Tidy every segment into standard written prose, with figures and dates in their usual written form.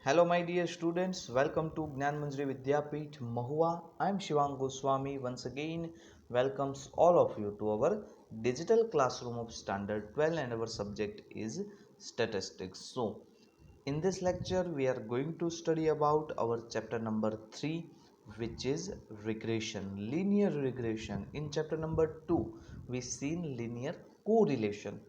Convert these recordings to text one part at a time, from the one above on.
Hello, my dear students. Welcome to Gnan Manjari Vidyapeeth Mahua. I am Shivang Goswami. Once again, welcomes all of you to our digital classroom of Standard 12, and our subject is statistics. So, in this lecture, we are going to study about our chapter number 3, which is regression, linear regression. In chapter number 2, we seen linear correlation.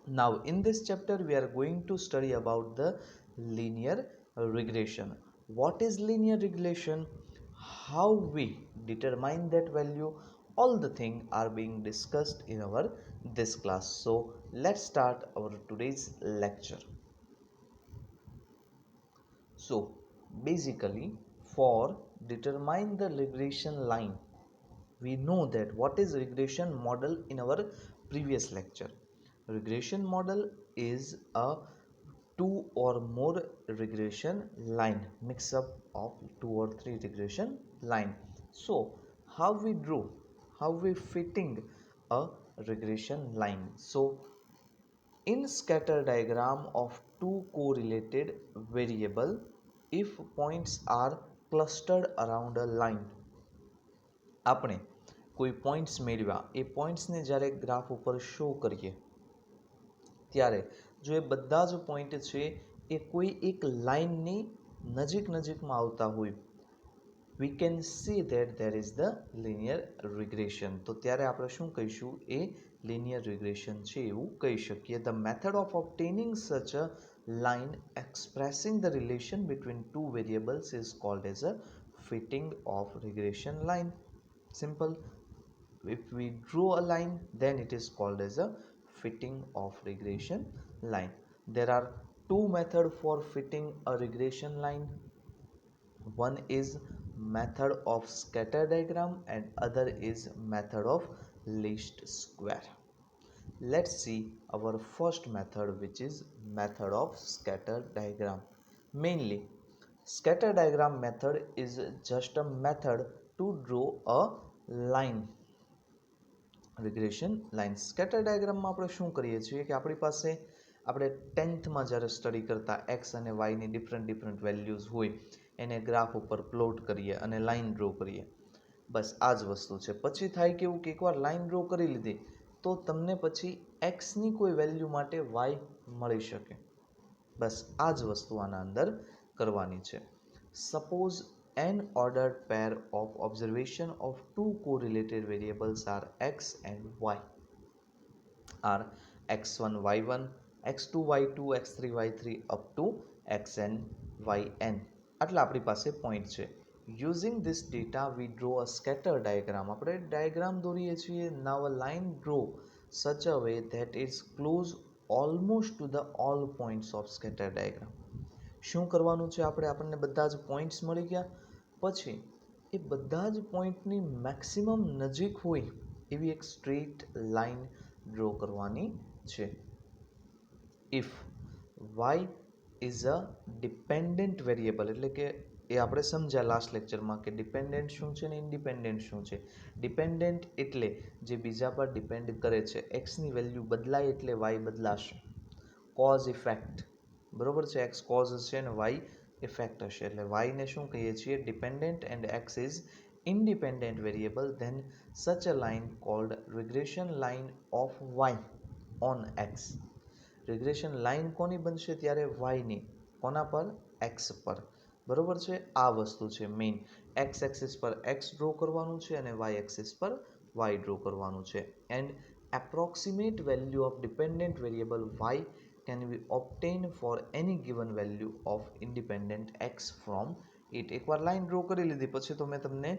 Now in this chapter we are going to study about the linear regression. What is linear regression? How we determine that value? All the things are being discussed in our this class. So let's start our today's lecture. So basically, for determine the regression line, we know that what is regression model in our previous lecture. Regression model is a two or more regression line, mix up of two or three regression line. So how we drew, how we fitting a regression line? So in scatter diagram of two correlated variable, if points are clustered around a line, આપણે કોઈ points મેળવ્યા, એ પોઈન્ટ્સને જ્યારે graph ઉપર show કરીએ ત્યારે જો એ બધા જ પોઈન્ટ છે એ કોઈ એક લાઇનની નજીકમાં આવતા હોય, we can see that there is the linear regression. તો ત્યારે આપણે શું કહીશું? એ linear regression છે એવું કહી શકીએ. The method of obtaining such a line expressing the relation between two variables is called as a fitting of regression line. Simple. If we draw a line, then it is called as a fitting of regression line. There are two methods for fitting a regression line. One is method of scatter diagram and other is method of least square. Let's see our first method, which is method of scatter diagram. Mainly, scatter diagram method is just a method to draw a line, regression line. Scatter ડાયાગ્રામમાં આપણે શું કરીએ છીએ કે આપણી પાસે આપણે 10thમાં જ્યારે સ્ટડી કરતા એક્સ અને વાયની ડિફરન્ટ વેલ્યુઝ હોય એને ગ્રાફ ઉપર પ્લોટ કરીએ અને લાઇન ડ્રો કરીએ. બસ આ જ વસ્તુ છે. પછી થાય કેવું કે એકવાર લાઇન ડ્રો કરી લીધી તો તમને પછી એક્સની કોઈ વેલ્યુ માટે વાય મળી શકે. બસ આ જ વસ્તુ આના અંદર કરવાની છે. Suppose n ordered pair of observation of two correlated variables are x and y, are x1 y1, x2 y2, x3 y3 up to xn yn. આટલા આપણી પાસે પોઈન્ટ છે. Using this data we draw a scatter diagram. આપણે diagram દોરીએ છીએ. Now a line draw such a way that is close almost to the all points of scatter diagram. શું કરવાનું છે? આપણને બધા જ પોઈન્ટ્સ મળી ગયા, પછી એ બધા જ પોઈન્ટની મેક્સિમમ નજીક હોય એવી એક સ્ટ્રેટ લાઇન ડ્રો કરવાની છે. If y is a dependent variable, એટલે કે એ આપણે સમજ્યા લાસ્ટ લેક્ચરમાં કે ડિપેન્ડન્ટ શું છે ને ઇન્ડિપેન્ડન્ટ શું છે. ડિપેન્ડન્ટ એટલે જે બીજા પર ડિપેન્ડ કરે છે. એક્સની વેલ્યુ બદલાય એટલે વાય બદલાશે. કોઝ ઇફેક્ટ, બરોબર છે. એક્સ કોઝ છે ને વાય ઇફેક્ટ હશે. એટલે વાયને શું કહીએ છીએ? Dependent. And x is independent variable, then such a line called regression line of y on x. regression line કોની બનશે? ત્યારે y ની. કોના પર? x પર. બરોબર છે. આ વસ્તુ છે મેઇન. x એક્સિસ પર x ડ્રો કરવાનું છે અને y એક્સિસ પર y ડ્રો કરવાનું છે. And approximate value of dependent variable y can be obtained for any given value of independent x from it. એકવાર લાઈન ડ્રો કરી લીધી પછી તો મેં તમને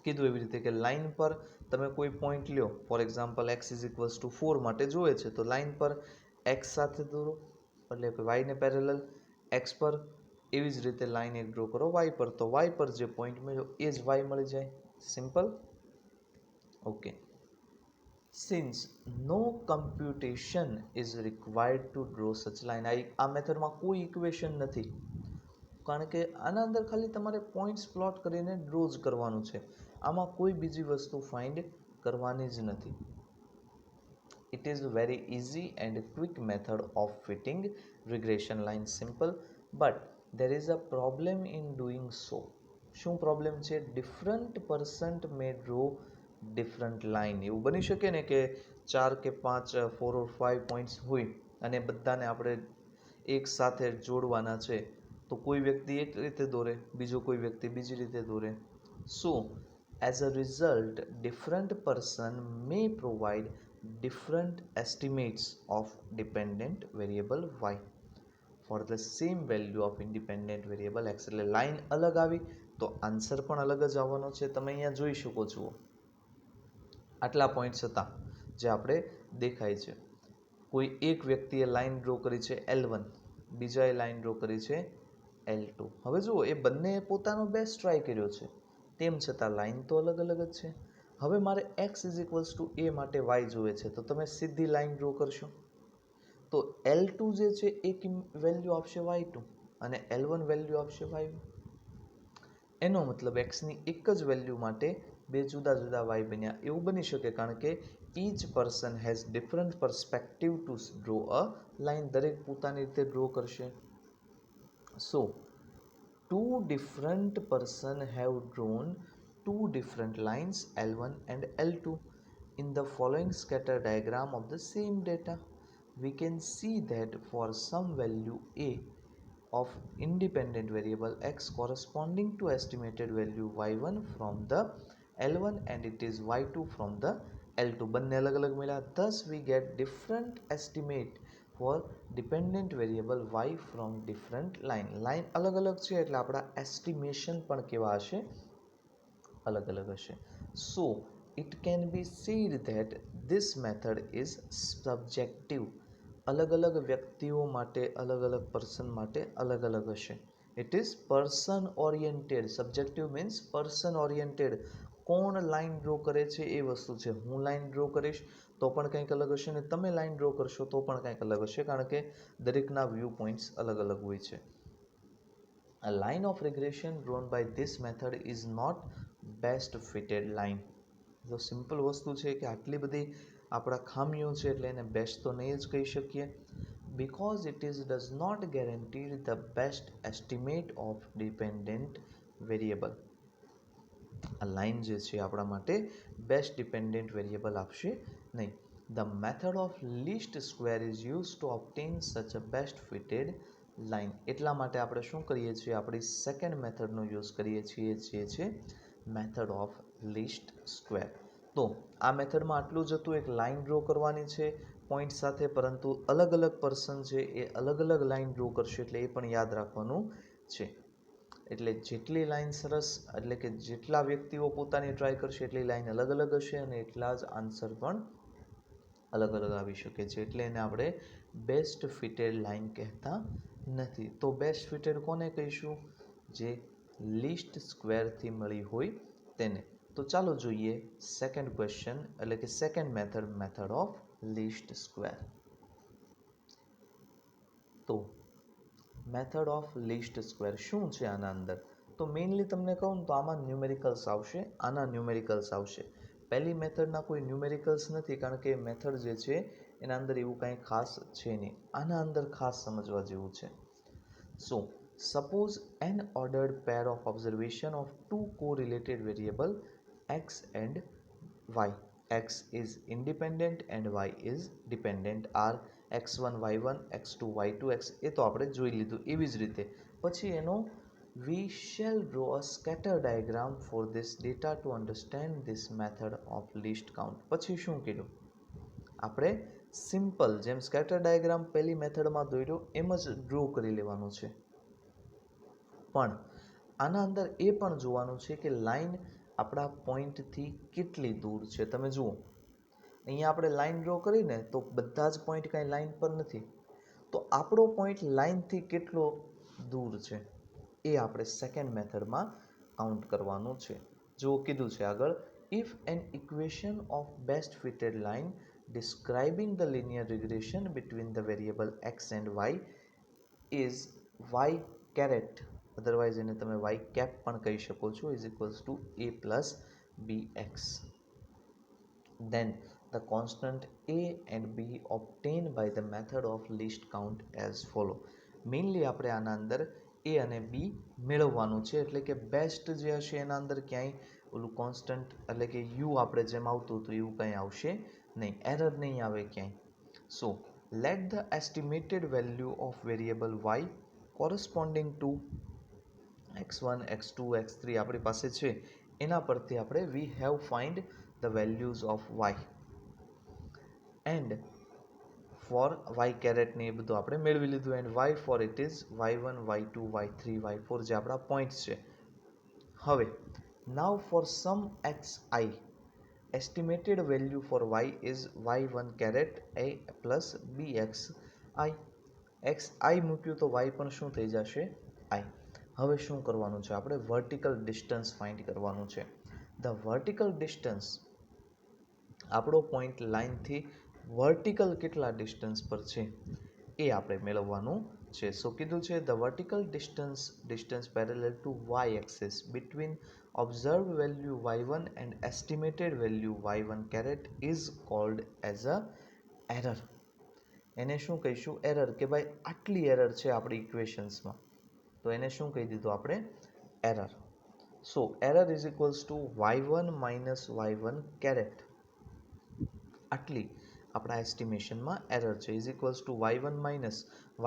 કીધું એવી રીતે કે લાઈન પર તમે કોઈ પોઈન્ટ લ્યો. For example x is equals two 4 માટે જોઈએ છે તો લાઈન પર x સાથે દોરો, એટલે કે વાયને પેરેલલ. x પર એવી જ રીતે લાઈન એક ડ્રો કરો y પર, તો y પર જે પોઈન્ટ મળ્યો એ જ y મળી જાય. Simple. Okay. Since no computation is required to draw such line, આ મેથડમાં કોઈ ઇક્વેશન નથી, કારણ કે આના અંદર ખાલી તમારે પોઈન્ટ્સ પ્લોટ કરીને ડ્રો જ કરવાનું છે. આમાં કોઈ બીજી વસ્તુ ફાઇન્ડ કરવાની જ નથી. It is very easy and quick method of fitting regression line. Simple. But there is a problem in doing so. શું પ્રોબ્લેમ છે? ડિફરન્ટ પર્સન્ટ મે ડ્રો ડિફરન્ટ લાઇન. એવું બની શકે ને કે 4 કે 5 4 or 5 પોઈન્ટ્સ હોય અને બધાને આપણે એક સાથે જોડવાના છે, તો કોઈ વ્યક્તિ એક રીતે દોરે, બીજો કોઈ વ્યક્તિ બીજી રીતે દોરે. So as a result different person may provide different estimates of dependent variable y for the same value of independent variable x. એટલે લાઇન અલગ આવી તો આન્સર પણ અલગ જ આવવાનો છે. તમે અહીંયા જોઈ શકો છો આટલા પોઈન્ટ્સ હતા જે આપણે દેખાય છે. કોઈ એક વ્યક્તિએ લાઇન ડ્રો કરી છે L1, બીજાએ લાઇન ડ્રો કરી છે L2. હવે જુઓ, એ બંને પોતાનો બેસ્ટ ટ્રાય કર્યો છે, તેમ છતાં લાઇન તો અલગ અલગ જ છે. હવે મારે x a માટે y જોઈએ છે, તો તમે સીધી લાઇન ડ્રો કરશો તો L2 જે છે એક વેલ્યુ આપશે y2 અને L1 વેલ્યુ આપશે y1. એનો મતલબ એક્સની એક જ વેલ્યુ માટે બે જુદા જુદા વાય બન્યા. એવું બની શકે કારણ કે each person has different perspective to draw a line. દરેક પોતાની રીતે ડ્રો કરશે. સો two different person have drawn two different lines L1 and L2 in the following scatter diagram of the same data. We can see that for some value a of independent variable x corresponding to estimated value y1 from the L1 and it is y2 from the L2. બંને અલગ અલગ મળ્યા. Thus we get different estimate for dependent variable y from different line. Line અલગ અલગ છે એટલે આપણા estimation પણ કેવા હશે? અલગ અલગ હશે. So it can be said that this method is subjective. અલગ અલગ વ્યક્તિઓ માટે, અલગ અલગ પર્સન માટે અલગ અલગ હશે. It is person oriented. Subjective means person oriented. કોણ લાઇન ડ્રો કરે છે એ વસ્તુ છે. હું લાઇન ડ્રો કરીશ તો પણ કંઈક અલગ હશે ને તમે લાઇન ડ્રો કરશો તો પણ કંઈક અલગ હશે, કારણ કે દરેકના વ્યૂ પોઈન્ટ્સ અલગ અલગ હોય છે. A line of regression drawn by this method is not best fitted line. તો સિમ્પલ વસ્તુ છે કે આટલી બધી આપણા ખામીઓ છે એટલે એને બેસ્ટ તો નહીં જ કહી શકીએ. Because it is does not guarantee the best estimate of dependent variable. આ લાઇન જે છે આપણા માટે બેસ્ટ ડિપેન્ડન્ટ વેરિયેબલ આપશે નહીં. The method of least square is used to obtain such a best fitted line. એટલા માટે આપણે શું કરીએ છીએ? આપણી સેકન્ડ મેથડનો યુઝ કરીએ છીએ, જે છે મેથડ ઓફ લીસ્ટ સ્ક્વેર. તો આ મેથડમાં આટલું જ હતું, એક લાઇન ડ્રો કરવાની છે પોઈન્ટ સાથે, પરંતુ અલગ અલગ પર્સન છે એ અલગ અલગ લાઇન ડ્રો કરશે એટલે એ પણ યાદ રાખવાનું છે. એટલે જેટલી લાઇન સરસ, એટલે કે જેટલા વ્યક્તિઓ પોતાની ટ્રાય કરશે એટલી લાઇન અલગ અલગ હશે અને એટલા જ આન્સર પણ અલગ અલગ આવી શકે છે. એટલે એને આપણે બેસ્ટ ફિટેડ લાઇન કહેતા નથી. તો બેસ્ટ ફિટેડ કોને કહીશું? જે લીસ્ટ સ્ક્વેરથી મળી હોય તેને. તો ચાલો જોઈએ સેકન્ડ ક્વેશ્ચન, એટલે કે second method, method of least square. તો મેથડ ઓફ લીસ્ટ સ્ક્વેર શું છે આના અંદર? તો મેઇનલી તમને કહું તો આમાં ન્યુમેરિકલ્સ આવશે, આના ન્યુમેરિકલ્સ આવશે. પહેલી મેથડના કોઈ ન્યુમેરિકલ્સ નથી, કારણ કે મેથડ જે છે એના અંદર એવું કાંઈ ખાસ છે નહીં. આના અંદર ખાસ સમજવા જેવું છે. સો suppose an ordered pair of observation of two correlated variable x and y. X is independent and y is dependent are x1 y1 x2 y2 x. એ તો આપણે જોઈ લીધું. એવી જ રીતે પછી એનો we shall draw a scatter diagram for this data to understand this method of least count. પછી શું કીધું? આપણે સિમ્પલ જેમ સ્કેટર ડાયાગ્રામ પહેલી મેથડમાં દોર્યો એમ જ ડ્રો કરી લેવાનું છે. પણ આના અંદર એ પણ જોવાનું છે કે લાઈન આપણા પોઈન્ટથી કેટલી દૂર છે. તમે જુઓ, અહીંયા આપણે લાઈન ડ્રો કરીને તો બધા જ પોઈન્ટ કાંઈ લાઈન પર નથી, તો આપણો પોઈન્ટ લાઈનથી કેટલો દૂર છે એ આપણે સેકન્ડ મેથડમાં કાઉન્ટ કરવાનું છે. જો કીધું છે આગળ, if an equation of best fitted line describing the linear regression between the variable x and y is y caret, otherwise એને તમે y cap પણ કહી શકો છો, is equals to a plus bx, then the constant a and b obtained by the method of least count as follow. Mainly આપણે આના અંદર એ અને બી મેળવવાનું છે, એટલે કે બેસ્ટ જે હશે એના અંદર ક્યાંય ઓલું કોન્સ્ટન્ટ એટલે કે યુ આપણે જેમ આવતું હતું એવું કંઈ આવશે નહીં, એરર નહીં આવે ક્યાંય. So let the estimated value of variable Y corresponding to x1 x2 x3 આપણી પાસે છે એના પરથી આપણે we have find the values of Y and for Y caret ને એ બધું આપણે મેળવી લીધું. And Y for it is y1 y2 y3 y4 જે આપણા પોઈન્ટ્સ છે. હવે now for sum xi estimated value for y is y1 caret a plus bxi. xi મૂક્યું તો y પણ શું થઈ જશે i. હવે શું કરવાનું છે, આપણે વર્ટિકલ ડિસ્ટન્સ ફાઇન્ડ કરવાનું છે. ધ વર્ટિકલ ડિસ્ટન્સ આપણો પોઈન્ટ લાઇનથી વર્ટિકલ કેટલા ડિસ્ટન્સ પર છે એ આપણે મેળવવાનું છે. સો કીધું છે the vertical distance parallel to y axis between observed value y1 and estimated value y1 caret is called as a error. એને શું કહીશું એરર, કે ભાઈ આટલી એરર છે આપણી ઇક્વેશન્સમાં, તો એને શું કહી દીધું આપણે error. So error is equals to y1 minus y1 caret, આટલી આપણા એસ્ટિમેશનમાં એરર છે, is equals to y1 minus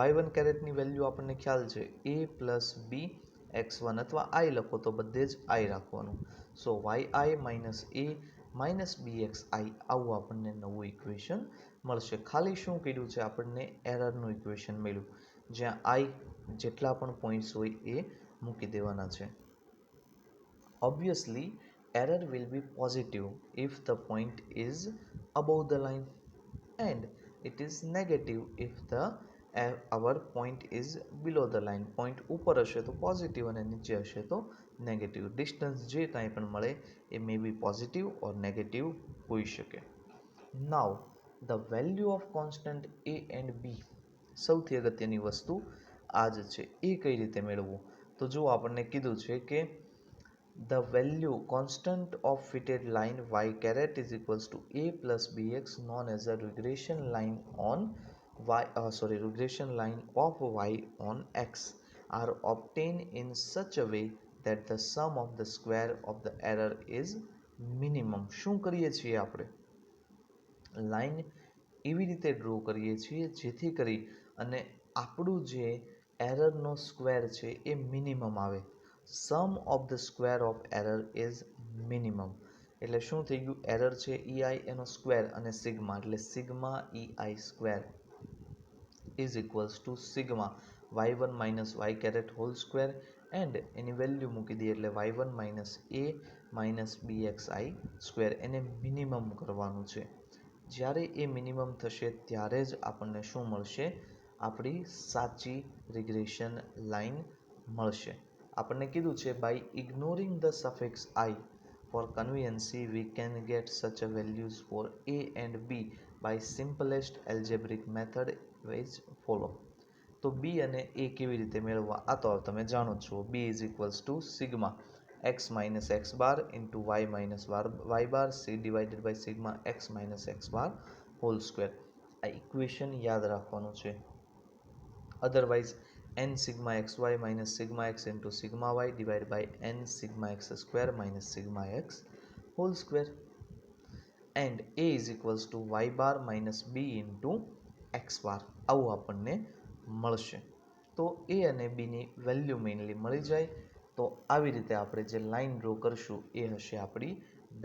y1 કેરેટની વેલ્યુ આપણને ખ્યાલ છે a પ્લસ બી x1 અથવા i લખો તો બધે જ i રાખવાનું. સો yi minus a minus bxi આવું આપણને નવું ઇક્વેશન મળશે. ખાલી શું કર્યું છે, આપણને એરરનું ઇક્વેશન મળ્યું જ્યાં i જેટલા પણ પોઈન્ટ્સ હોય એ મૂકી દેવાના છે. Obviously error will be positive if the point is above the line and it is negative if the our point is below the line. Point ઉપર હશે તો પોઝિટિવ અને નીચે હશે તો નેગેટિવ. ડિસ્ટન્સ જે કાંઈ પણ મળે એ મે બી પોઝિટિવ ઓર નેગેટિવ હોઈ શકે. Now the value of constant A and B, સૌથી અગત્યની વસ્તુ આ જ છે. એ કઈ રીતે મેળવવું, તો જો આપણને કીધું છે કે the value constant of fitted line y caret is equals to a plus bx known as a regression line on regression line of y on x are obtained in such a way that the sum of the square of the error is minimum. શું કરીએ છીએ આપણે line એવી રીતે draw કરીએ છીએ જેથી કરી અને આપણું જે એરરનો સ્ક્વેર છે એ મિનિમમ આવે. Sum of the square of error is minimum. એટલે શું થઈ ગયું, એરર છે ei એનો સ્ક્વેર અને સિગ્મા, એટલે sigma ei square is equals to sigma y1 minus y caret whole square and એની વેલ્યુ મૂકી દઈએ એટલે y1 minus a minus bxi square. એને મિનિમમ કરવાનું છે. જ્યારે એ મિનિમમ થશે ત્યારે જ આપણને શું મળશે, આપણી સાચી રિગ્રેશન લાઈન મળશે. આપણને કીધું છે by ignoring the suffix i for conveniency we can get such a values for a and b by simplest algebraic method which follow. તો b અને a કેવી રીતે મેળવવા આ તો તમે જાણો છો. b is equals to sigma x minus x bar into y minus y bar c divided by sigma x minus x bar whole square. આ ઇક્વેશન યાદ રાખવાનું છે. Otherwise n sigma xy minus sigma x into sigma y divided by n sigma x square minus sigma x whole square and a is equals to y bar minus b into x bar આવું આપણને મળશે. તો a અને b ની value mainly મળી જાય તો આવી રીતે આપણે જે લાઈન ડ્રો કરશું એ હશે આપણી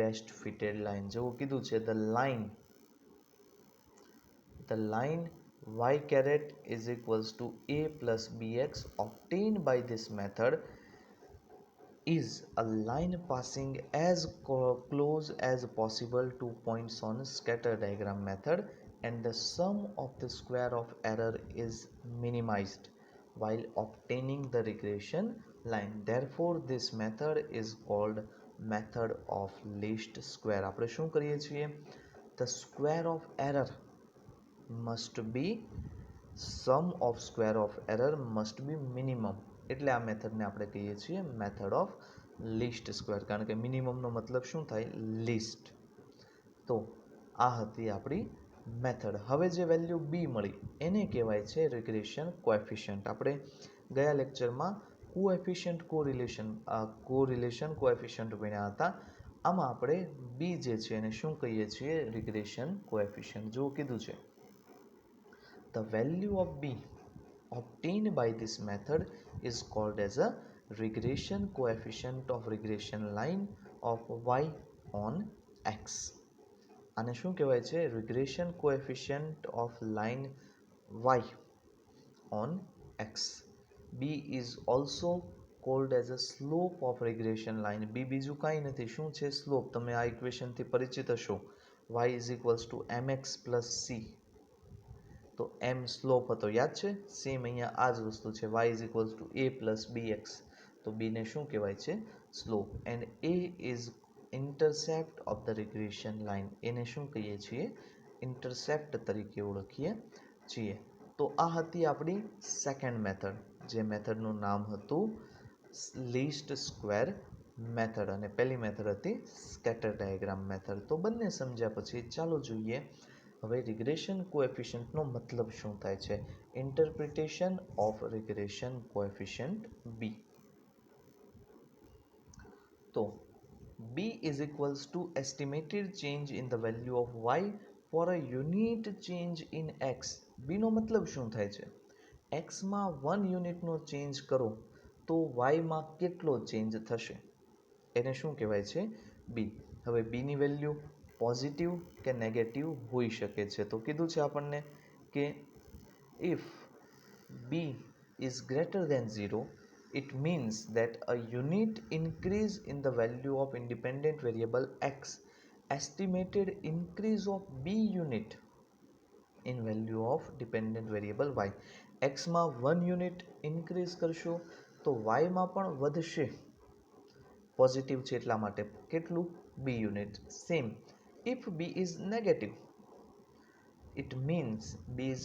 બેસ્ટ ફિટેડ લાઈન. જેવું કીધું છે the line y caret is equals to a plus bx obtained by this method is a line passing as close as possible to points on scatter diagram method and the sum of the square of error is minimized while obtaining the regression line. Therefore this method is called method of least square. આપણે શું કરીએ છીએ, the square of error must be sum of square of error must be minimum. એટલે આ મેથડને આપણે કહીએ છીએ મેથડ ઓફ લીસ્ટ સ્ક્વેર, કારણ કે મિનિમમનો મતલબ શું થાય, લીસ્ટ. તો આ હતી આપણી મેથડ. હવે જે વેલ્યુ બી મળી એને કહેવાય છે રિગ્રેશન કોએફિશિયન્ટ. આપણે ગયા લેક્ચરમાં કોરિલેશન કોએફિશિયન્ટ ભણ્યા હતા. આમાં આપણે બી જે છે એને શું કહીએ છીએ? Regression coefficient. જો કીધું છે the value of b obtained by this method is called as a regression coefficient of regression line of y on x. આને શું કહેવાય છે? regression coefficient of line y on x. b is also called as a slope of regression line. b બીજું કાંઈ નથી, શું છે? Slope. તમે આ ઇક્વેશનથી પરિચિત હશો. y is equals to mx plus c. તો m સ્લોપ હતો, યાદ છે? સેમ અહીંયા આ જ વસ્તુ છે. y is equals to a plus bx. તો b ને શું કહેવાય છે? Slope. And a is intercept of the regression line. એને શું કહીએ છીએ? ઇન્ટરસેપ્ટ તરીકે ઓળખીએ છીએ. તો આ હતી આપણી સેકન્ડ મેથડ, જે મેથડનું નામ હતું લીસ્ટ સ્ક્વેર મેથડ, અને પહેલી મેથડ હતી સ્કેટર ડાયાગ્રામ મેથડ. તો બંને સમજ્યા પછી ચાલો જોઈએ હવે રિગ્રેશન કોએફિશિયન્ટનો મતલબ શું થાય છે. ઇન્ટરપ્રિટેશન ઓફ રિગ્રેશન કોએફિશિયન્ટ બી. તો b is equals to estimated change in the value of y for a unit change in x. b નો મતલબ શું થાય છે? x માં 1 યુનિટનો ચેન્જ કરો તો y માં કેટલો ચેન્જ થશે? એને શું કહેવાય છે? b. હવે b ની વેલ્યુ પોઝિટિવ કે નેગેટિવ હોઈ શકે છે. તો કીધું છે આપણને કે if b is greater than 0, it means that a unit increase in the value of independent variable x, estimated increase of b unit in value of dependent variable y. x માં 1 unit increase કરશો તો y માં પણ વધશે. Positive છે એટલા માટે. કેટલું? b unit. Same if b is negative, it means b is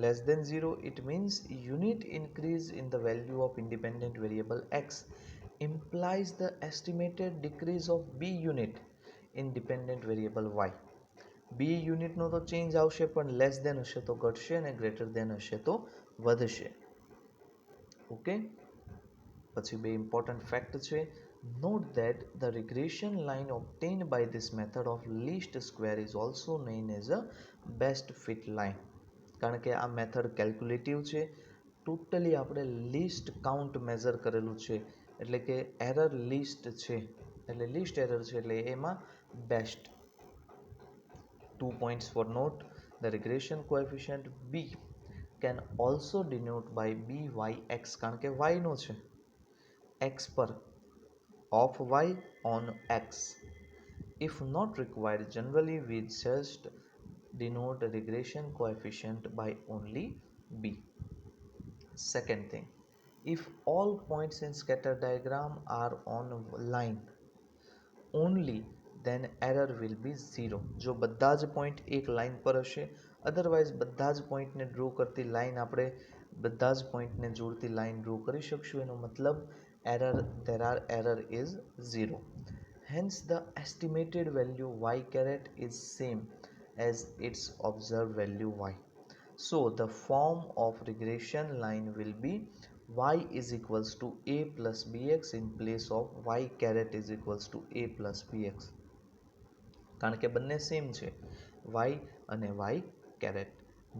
less than 0, it means unit increase in the value of independent variable x implies the estimated decrease of b unit in dependent variable y. b યુનિટનો તો change આવશે, પણ less than હશે તો ઘટશે અને greater than હશે તો વધશે. ઓકે. પછી બે ઇમ્પોર્ટન્ટ ફેક્ટ છે. Note that the regression line obtained by this method of least square is also known as a best fit line. કારણ કે આ મેથડ કેલ્ક્યુલેટિવ છે. ટોટલી આપણે લીસ્ટ કાઉન્ટ મેઝર કરેલું છે, એટલે કે એરર લિસ્ટ છે, એટલે લિસ્ટ એરર છે, એટલે એમાં best. 2 points for note. The regression coefficient b can also denote by byx, કારણ કે y નો છે, x પર of y on x. If not required, generally we just denote regression coefficient by only b. Second thing, if all points in scatter diagram are on line only, then error will be 0. જો બધા જ point એક line પર હશે, otherwise બધા જ પોઈન્ટને draw કરતી લાઇન આપણે બધા જ પોઈન્ટને જોડતી લાઇન ડ્રો કરી શકશું. એનો મતલબ error is 0. Hence the estimated value y caret is same as its observed value y. So the form of regression line will be y is equals to a plus bx in place of y caret is equals to a plus bx. કારણ કે બંને same છે, y અને y caret.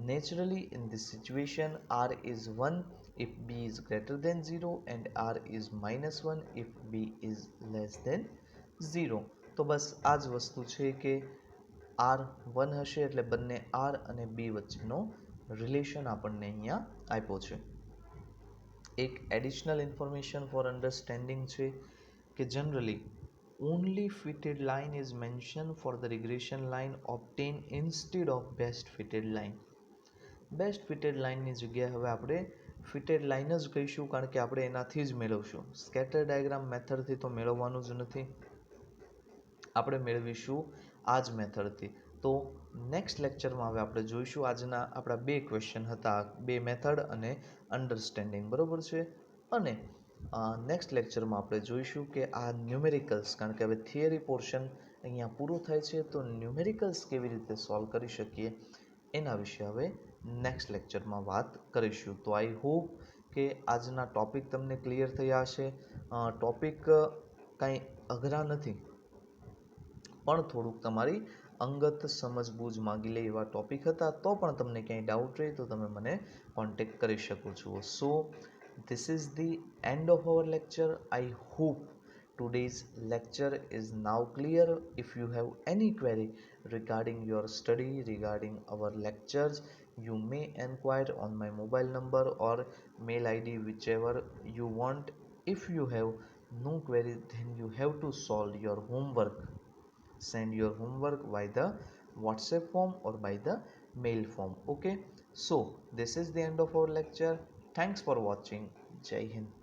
Naturally in this situation r is 1 if b is greater than 0 and r is minus 1 if b is less than 0. તો બસ આ જ વસ્તુ છે કે r 1 હશે એટલે બંને r અને b વચ્ચેનો રિલેશન આપણને અહીંયા આપ્યો છે. એક એડિશનલ ઇન્ફોર્મેશન ફોર અન્ડરસ્ટેન્ડિંગ છે કે generally only fitted line is mentioned for the regression line obtained instead of best fitted line. Best fitted લાઇનની જગ્યાએ હવે આપણે ફિટેડ લાઇન જ કહીશું, કારણ કે આપણે એનાથી જ મેળવશું. સ્કેટર ડાયાગ્રામ મેથડથી તો મેળવવાનું જ નથી, આપણે મેળવીશું આ જ મેથડથી. તો નેક્સ્ટ લેક્ચરમાં હવે આપણે જોઈશું. આજના આપણા બે ક્વેશ્ચન હતા, બે મેથડ અને અન્ડરસ્ટેન્ડિંગ, બરોબર છે. અને નેક્સ્ટ લેક્ચરમાં આપણે જોઈશું કે આ ન્યુમેરિકલ્સ, કારણ કે હવે થિયરી પોર્શન અહીંયા પૂરો થાય છે. તો ન્યુમેરિકલ્સ કેવી રીતે સોલ્વ કરી શકીએ એના વિશે હવે નેક્સ્ટ લેક્ચરમાં વાત કરીશું. તો આઈ હોપ કે આજના ટૉપિક તમને ક્લિયર થયા હશે. ટૉપિક કાંઈ અઘરા નથી, પણ થોડુંક તમારી અંગત સમજબૂજ માગી લે એવા ટોપિક હતા. તો પણ તમને ક્યાંય ડાઉટ રહે તો તમે મને કોન્ટેક્ટ કરી શકો છો. સો this is the end of our lecture. I hope today's lecture is now clear. If you have any query regarding your study, regarding our lectures, you may inquire on my mobile number or mail ID, whichever you want. If you have no query, then you have to solve your homework. Send your homework by the WhatsApp form or by the mail form. Okay, so this is the end of our lecture. Thanks for watching. Jai Hind.